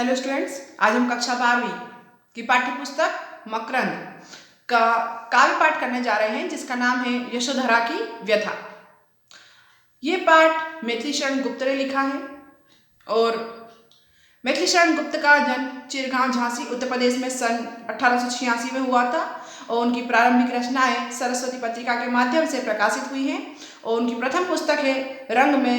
Hello students, आज हम कक्षा 12वीं की पाठ्य पुस्तक मकरंद का काव्य पाठ करने जा रहे हैं, जिसका नाम है यशोधरा की व्यथा। ये पाठ मैथिली शरण गुप्त ने लिखा है और मैथिली शरण गुप्त का जन्म चिरगांव झांसी उत्तर प्रदेश में सन 1886 में हुआ था और उनकी प्रारंभिक रचनाएं सरस्वती पत्रिका के माध्यम से प्रकाशित हुई हैं और उनकी प्रथम पुस्तक है रंग में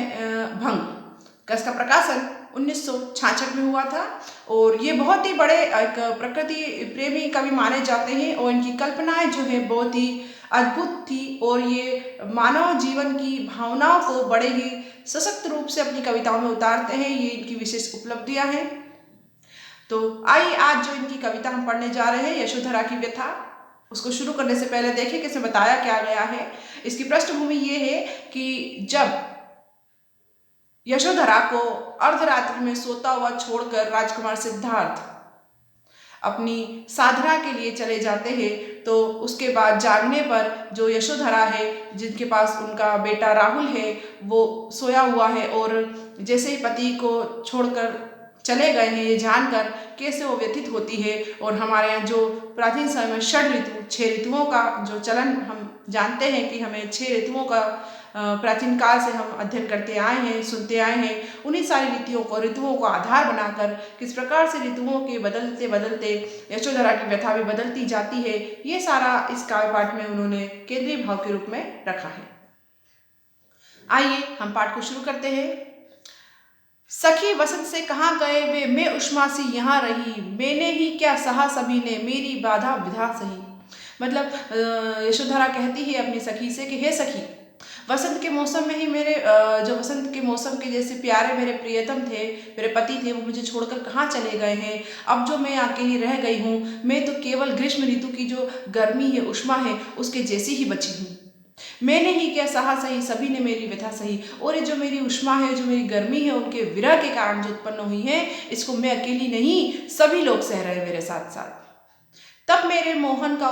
भंग। इसका प्रकाशन 1966 में हुआ था और ये बहुत ही बड़े एक प्रकृति प्रेमी कवि माने जाते हैं और इनकी कल्पनाएं जो है बहुत ही अद्भुत थी और ये मानव जीवन की भावनाओं को बड़े ही सशक्त रूप से अपनी कविताओं में उतारते हैं। ये इनकी विशेष उपलब्धियां हैं। तो आइए आज जो इनकी कविता हम पढ़ने जा रहे हैं, यशोधरा की व्यथा, उसको शुरू करने से पहले देखें कि इसमें बताया क्या गया है। इसकी पृष्ठभूमि ये है कि जब यशोधरा को अर्धरात्रि में सोता हुआ छोड़कर राजकुमार सिद्धार्थ अपनी साधना के लिए चले जाते हैं, तो उसके बाद जागने पर जो यशोधरा है, जिनके पास उनका बेटा राहुल है, वो सोया हुआ है और जैसे ही पति को छोड़कर चले गए हैं ये जानकर कैसे वो व्यथित होती है। और हमारे यहाँ जो प्राचीन समय में 6 ऋतुओं का जो चलन हम जानते हैं कि हमें 6 ऋतुओं का प्राचीन काल से हम अध्ययन करते आए हैं, सुनते आए हैं। उन्हीं सारी ऋतुओं को आधार बनाकर किस प्रकार से ऋतुओं के बदलते बदलते यशोधरा की व्यथा भी बदलती जाती है, ये सारा इस काव्य पाठ में उन्होंने केंद्रीय भाव के रूप में रखा है। आइए हम पाठ को शुरू करते हैं। सखी वसंत से कहाँ गए वे, मैं उष्मा सी यहाँ रही, मैंने ही क्या सहा सभी ने, मेरी बाधा विधा सही। मतलब यशोधरा कहती है अपनी सखी से कि हे सखी, वसंत के मौसम में ही मेरे जो वसंत के मौसम के जैसे प्यारे मेरे प्रियतम थे, मेरे पति थे, वो मुझे छोड़कर कहाँ चले गए हैं। अब जो मैं अकेली रह गई हूँ, मैं तो केवल ग्रीष्म ऋतु की जो गर्मी है, उष्मा है, उसके जैसी ही बची हूँ। मैंने ही क्या सहा सही, सभी ने मेरी व्यथा सही। और ये जो मेरी उष्मा है, जो मेरी गर्मी है, उनके विरह के कारण जो उत्पन्न हुई है, इसको मैं अकेली नहीं, सभी लोग सह रहे मेरे साथ साथ। तब मेरे मोहन का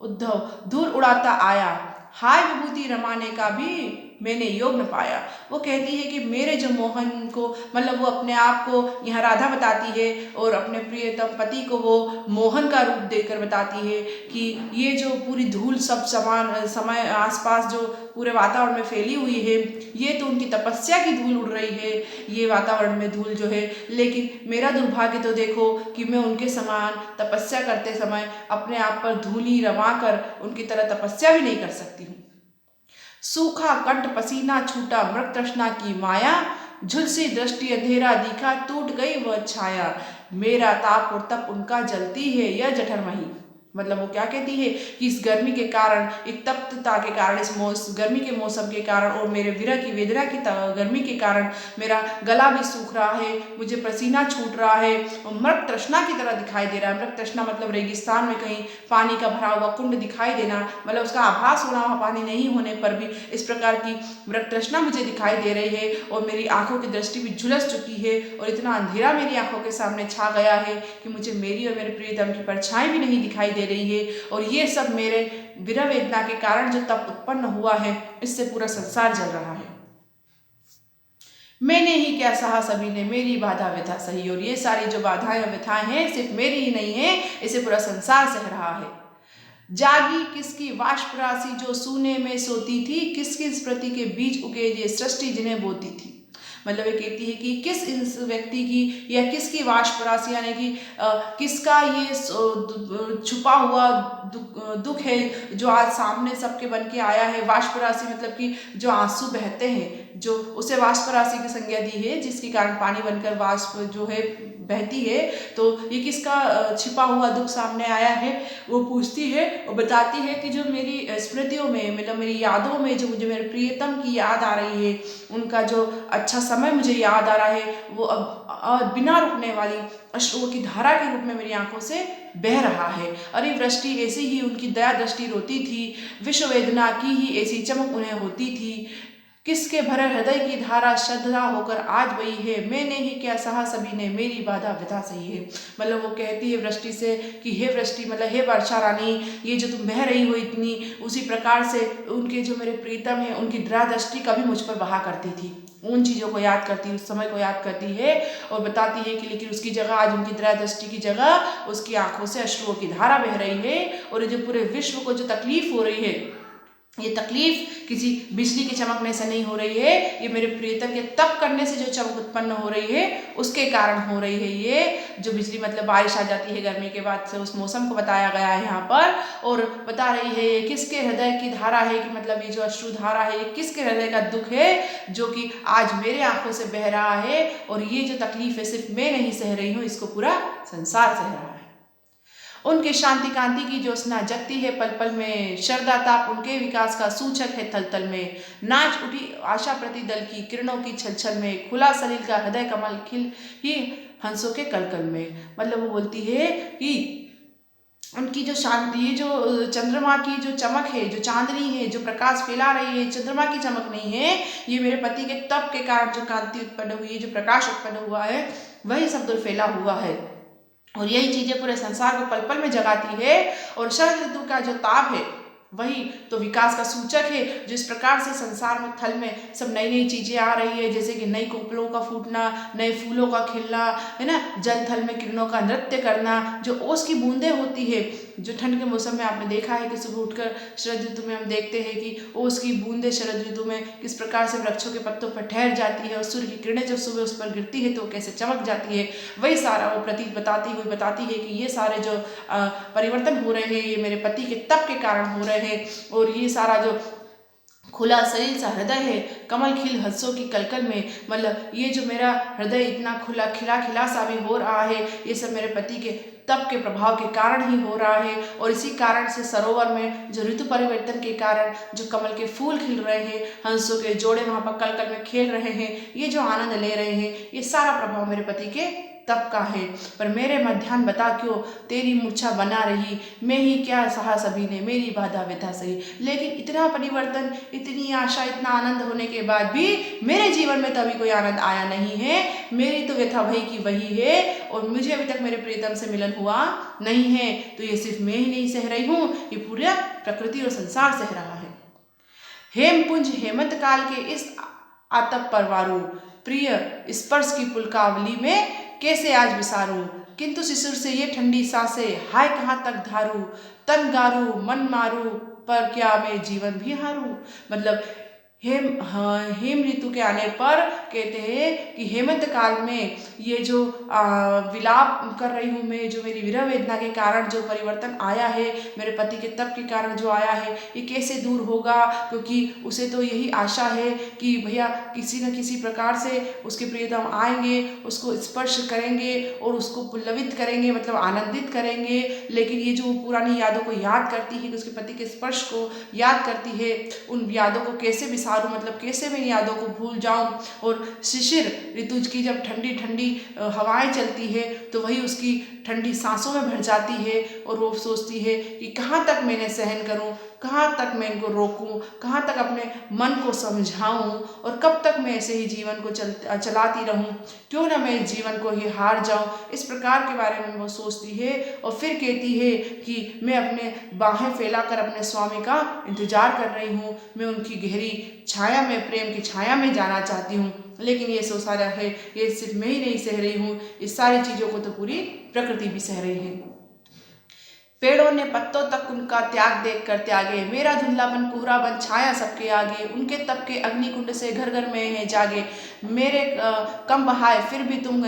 उद्धव धूल उड़ाता आया, हाय विभूति रमाने का भी मैंने योग न पाया। वो कहती है कि मेरे जो मोहन को, मतलब वो अपने आप को यहाँ राधा बताती है और अपने प्रियतम पति को वो मोहन का रूप देकर बताती है कि ये जो पूरी धूल सब समय आसपास जो पूरे वातावरण में फैली हुई है, ये तो उनकी तपस्या की धूल उड़ रही है, ये वातावरण में धूल जो है। लेकिन मेरा दुर्भाग्य तो देखो कि मैं उनके समान तपस्या करते समय अपने आप पर धूली रमा कर उनकी तरह तपस्या भी नहीं कर सकती हूँ। सूखा कंठ पसीना छूटा मृग तृष्णा की माया, झुलसी दृष्टि अंधेरा दिखा टूट गई वह छाया, मेरा ताप और तप उनका जलती है यह जठरमही। मतलब वो क्या कहती है कि इस गर्मी के कारण, एक तप्तता के कारण, इस गर्मी के मौसम के कारण और मेरे विरह की वेदना की गर्मी के कारण मेरा गला भी सूख रहा है, मुझे पसीना छूट रहा है और मृग तृष्णा की तरह दिखाई दे रहा है। मृग तृष्णा मतलब रेगिस्तान में कहीं पानी का भरा हुआ कुंड दिखाई देना, मतलब उसका आभास होना, वहाँ पानी नहीं होने पर भी इस प्रकार की मृग तृष्णा मुझे दिखाई दे रही है और मेरी आंखों की दृष्टि भी झुलस चुकी है और इतना अंधेरा मेरी आंखों के सामने छा गया है कि मुझे मेरी और मेरे प्रियतम की परछाई भी नहीं दिखाई दे रही है। और ये सब मेरे विरह वेदना के कारण जो तप उत्पन्न हुआ है, इससे पूरा संसार जल रहा है। मैंने ही क्या सहा सभी ने, मेरी बाधा व्यथा सही। और ये सारी जो बाधाएं और व्यथाएं हैं सिर्फ मेरी ही नहीं है, इसे पूरा संसार सह रहा है। जागी किसकी वाष्प राशि जो सूने में सोती थी, किसकी स्मृति के बीच उगे ये सृष्टि जिन्हें बोती थी। मतलब ये कहती है कि किस इस व्यक्ति की या किसकी वाष्प राशि, यानी कि किसका ये छुपा हुआ दुख है जो आज सामने सबके बन के आया है। वाष्प राशि मतलब कि जो आंसू बहते हैं, जो उसे वाष्प राशि की संज्ञा दी है, जिसके कारण पानी बनकर वाष्प जो है बहती है। तो ये किसका छिपा हुआ दुख सामने आया है, वो पूछती है और बताती है कि जो मेरी स्मृतियों में, मतलब मेरी यादों में, जो मुझे मेरे प्रियतम की याद आ रही है, उनका जो अच्छा समय मुझे याद आ रहा है, वो अब बिना रुकने वाली अश्रुओं की धारा के रूप में मेरी आंखों से बह रहा है। अरे वृष्टि ऐसी ही उनकी दया दृष्टि रोती थी, विश्व वेदना की ही ऐसी चमक उन्हें होती थी। किसके भरे हृदय की धारा श्रद्धा होकर आज बही है, मैंने ही क्या सहा सभी ने, मेरी बाधा व्यथा सही है। मतलब वो कहती है वृष्टि से कि हे वृष्टि, मतलब हे वर्षा रानी, ये जो तुम बह रही हो इतनी, उसी प्रकार से उनके जो मेरे प्रीतम है, उनकी दया दृष्टि कभी मुझ पर बहा करती थी। उन चीज़ों को याद करती है, उस समय को याद करती है और बताती है कि लेकिन उसकी जगह आज उनकी दया दृष्टि की जगह उसकी आंखों से अश्रुओं की धारा बह रही है। और ये जो पूरे विश्व को जो तकलीफ हो रही है, ये तकलीफ किसी बिजली की चमकने से नहीं हो रही है, ये मेरे प्रियतम के तप करने से जो चमक उत्पन्न हो रही है उसके कारण हो रही है। ये जो बिजली मतलब बारिश आ जाती है गर्मी के बाद से, उस मौसम को बताया गया है यहाँ पर। और बता रही है ये किसके हृदय की धारा है, कि मतलब ये जो अश्रु धारा है ये किसके हृदय का दुख है जो कि आज मेरे आंखों से बह रहा है। और ये जो तकलीफ है सिर्फ मैं नहीं सह रही हूँ, इसको पूरा संसार सह रहा है। उनके शांति कांति की ज्योत्सना जगती है पल पल में, शरदा ताप उनके विकास का सूचक है थल थल में। नाच उठी आशा प्रतिदल की किरणों की छलछल में, खुला सलील का हृदय कमल खिल ही हंसों के कलकल में। मतलब वो बोलती है कि उनकी जो शांति, ये जो चंद्रमा की जो चमक है, जो चांदनी है, जो प्रकाश फैला रही है, चंद्रमा की चमक नहीं है, ये मेरे पति के तप के कारण जो कांति उत्पन्न हुई है, जो प्रकाश उत्पन्न हुआ है, वही सब दूर फैला हुआ है। और यही चीजें पूरे संसार को पल पल में जगाती है। और शरद ऋतु का जो ताप है वही तो विकास का सूचक है। जिस प्रकार से संसार में थल में सब नई नई चीजें आ रही है, जैसे कि नई कोपलों का फूटना, नए फूलों का खिलना, है ना, जल थल में किरणों का नृत्य करना, जो ओस की बूंदें होती है, जो ठंड के मौसम में आपने देखा है कि सुबह उठकर शरद ऋतु में हम देखते हैं कि ओस की बूंदें शरद ऋतु में किस प्रकार से वृक्षों के पत्तों पर ठहर जाती है और सूर्य की किरणें जब सुबह उस पर गिरती है तो कैसे चमक जाती है। वही सारा वो प्रतीक बताती है कि ये सारे जो परिवर्तन हो रहे हैं ये मेरे पति के तप के कारण हो रहे हैं। और ये सारा जो खुला सलील सा हृदय है कमल खिल हंसों की कलकल में, मतलब ये जो मेरा हृदय इतना खुला खिला सा भी हो रहा है, ये सब मेरे पति के तप के प्रभाव के कारण ही हो रहा है। और इसी कारण से सरोवर में जो ऋतु परिवर्तन के कारण जो कमल के फूल खिल रहे हैं, हंसों के जोड़े वहाँ पर कलकल में खेल रहे हैं, ये जो आनंद ले रहे हैं, ये सारा प्रभाव मेरे पति के तप का है। पर मेरे मध्याह्न बता क्यों तेरी मूर्छा बना रही, मैं ही क्या सहा सभी ने मेरी बाधा व्यथा सही। लेकिन इतना परिवर्तन, इतनी आशा, इतना आनंद होने के बाद भी मेरे जीवन में तो अभी कोई आनंद आया नहीं है। मेरी तो व्यथा वही की वही है और मुझे अभी तक मेरे प्रियतम से मिलन हुआ नहीं है। तो ये सिर्फ मैं ही नहीं सह रही हूँ, ये पूरा प्रकृति और संसार सह रहा है। हेमपुंज हेमंत काल के इस आतप परवारू, प्रिय स्पर्श की पुलकावली में कैसे आज विसारूं। किंतु शिशिर से ये ठंडी सांसें हाय कहाँ तक धारू, तन गारू मन मारू पर क्या मैं जीवन भी हारूं। मतलब हेम ऋतु के आने पर कहते हैं कि हेमंत काल में ये जो विलाप कर रही हूँ मैं, जो मेरी विरह वेदना के कारण जो परिवर्तन आया है, मेरे पति के तप के कारण जो आया है, ये कैसे दूर होगा। क्योंकि उसे तो यही आशा है कि भैया किसी न किसी प्रकार से उसके प्रियतम आएंगे, उसको स्पर्श करेंगे और उसको पुलवित करेंगे, मतलब आनंदित करेंगे। लेकिन ये जो पुरानी यादों को याद करती है, कि उसके पति के स्पर्श को याद करती है, उन यादों को कैसे विसारूं, मतलब कैसे मैं यादों को भूल जाऊं। और शिशिर ऋतु की जब ठंडी ठंडी हवाएं चलती है तो वही उसकी ठंडी सांसों में भर जाती है और वो सोचती है कि कहाँ तक मैंने सहन करूं, कहाँ तक मैं इनको रोकूं, कहाँ तक अपने मन को समझाऊं और कब तक मैं ऐसे ही जीवन को चलाती रहूं, क्यों ना मैं जीवन को ही हार जाऊं। इस प्रकार के बारे में वो सोचती है और फिर कहती है कि मैं अपने बाहें फैलाकर अपने स्वामी का इंतजार कर रही हूँ, मैं उनकी गहरी छाया में, प्रेम की छाया में जाना चाहती हूँ। लेकिन ये सो सारा है, ये सिर्फ मैं ही नहीं सह रही हूँ, इस सारी चीज़ों को तो पूरी प्रकृति भी सह रही है। पेड़ों ने पत्तों तक उनका त्याग देख कर त्यागे, मेरा धुंधलापन कोहरा बन छाया सबके आगे। उनके तप के अग्निकुंड से घर घर में है जागे, मेरे कम बहाए फिर भी तुम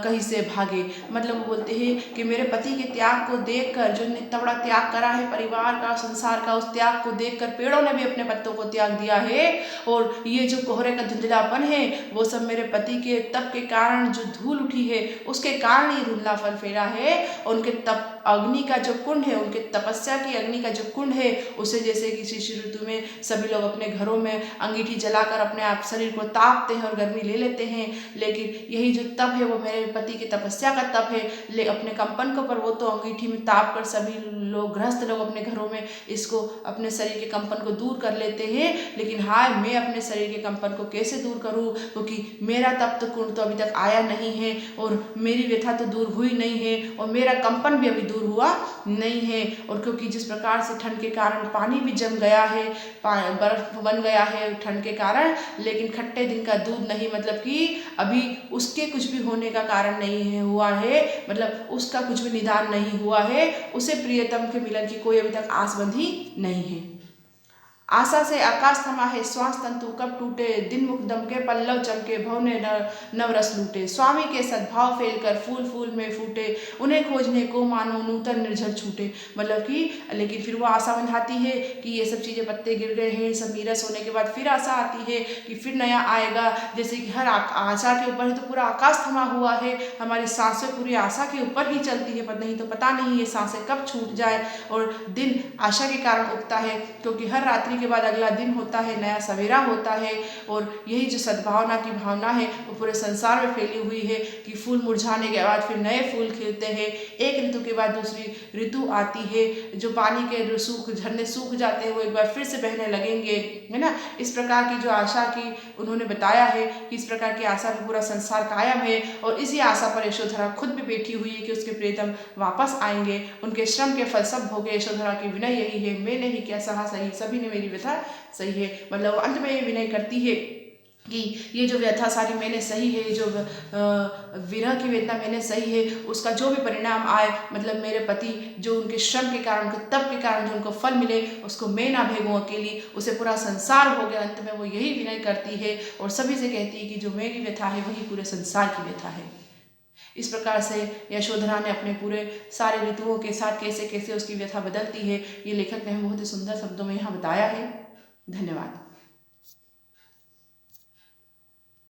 कहीं से भागे। मतलब वो बोलते हैं कि मेरे पति के त्याग को देखकर, जो इतना बड़ा त्याग करा है परिवार का, संसार का, उस त्याग को देखकर पेड़ों ने भी अपने पत्तों को त्याग दिया है। और ये जो कोहरे का धुंधलापन है वो सब मेरे पति के तप के कारण जो धूल उठी है उसके कारण ये धुंधलापन फैला है। और उनके तप अग्नि का जो कुंड है, उनके तपस्या की अग्नि का जो कुंड है, उसे जैसे कि शिशिर ऋतु में सभी लोग अपने घरों में अंगीठी जलाकर अपने आप शरीर को तापते हैं और गर्मी ले लेते हैं, लेकिन यही जो तप है वो मेरे पति की तपस्या का तप है, ले अपने कंपन को पर वो तो अंगीठी में ताप कर सभी लोग गृहस्थ लोग अपने घरों में इसको अपने शरीर के कंपन को दूर कर लेते हैं। लेकिन हाय, मैं अपने शरीर के कंपन को कैसे दूर करूं, क्योंकि मेरा तप तो गुण तो अभी तक आया नहीं है और मेरी व्यथा तो दूर हुई नहीं है और मेरा कंपन भी अभी दूर हुआ नहीं है। और क्योंकि जिस प्रकार से ठंड के कारण पानी भी जम गया है, बर्फ बन गया है ठंड के कारण, लेकिन खट्टे दिन का दूध नहीं, मतलब कि अभी उसके कुछ भी होने का कारण नहीं है हुआ है, मतलब उसका कुछ भी निदान नहीं हुआ है, उसे प्रियतम के मिलन की कोई अभी तक आस बंधी नहीं है। आशा से आकाश थमा है, श्वास तंतु कब टूटे, दिन मुख दमके पल्लव चमके, भव ने नवरस लूटे, स्वामी के सद्भाव फेल कर फूल फूल में फूटे, उन्हें खोजने को मानो नूतन निर्झर छूटे। मतलब कि लेकिन फिर वो आशा बंधाती है कि ये सब चीज़ें पत्ते गिर गए हैं, सब नीरस होने के बाद फिर आशा आती है कि फिर नया आएगा। जैसे कि हर आशा के ऊपर ही तो पूरा आकाश थमा हुआ है, हमारी सांसें पूरी आशा के ऊपर ही चलती है, पर नहीं तो पता नहीं ये सांसें कब छूट जाए। और दिन आशा के कारण उगता है, क्योंकि हर रात्रि के बाद अगला दिन होता है, नया सवेरा होता है। और यही जो सद्भावना की भावना है वो पूरे संसार में फैली हुई है कि फूल मुरझाने के बाद फिर नए फूल खिलते हैं, एक ऋतु के बाद दूसरी ऋतु आती है, जो पानी के सूख झरने सूख जाते हैं वो एक बार फिर से बहने लगेंगे, है ना। इस प्रकार की जो आशा की उन्होंने बताया है कि इस प्रकार की आशा पे पूरा संसार कायम है। और इसी आशा पर यशोधरा खुद भी बैठी हुई है कि उसके प्रियतम वापस आएंगे, उनके श्रम के फल सब भोगे। यशोधरा की विनय यही है, मैंने ही क्या सहा सही, सभी ने मेरी व्यथा सही है। मतलब अंत में ये विनय करती है कि ये जो व्यथा सारी मैंने सही है, जो विरह की वेदना मैंने सही है, उसका जो भी परिणाम आए, मतलब मेरे पति जो उनके श्रम के कारण, उनके तप के कारण जो उनको फल मिले, उसको मैं ना भेगूँ अकेली, उसे पूरा संसार हो गया। अंत में वो यही विनय करती है और सभी से कहती है कि जो मेरी व्यथा है वही पूरे संसार की व्यथा है। इस प्रकार से यशोधरा ने अपने पूरे सारे ऋतुओं के साथ कैसे कैसे उसकी व्यथा बदलती है, ये लेखक ने बहुत ही सुंदर शब्दों में यहाँ बताया है। धन्यवाद।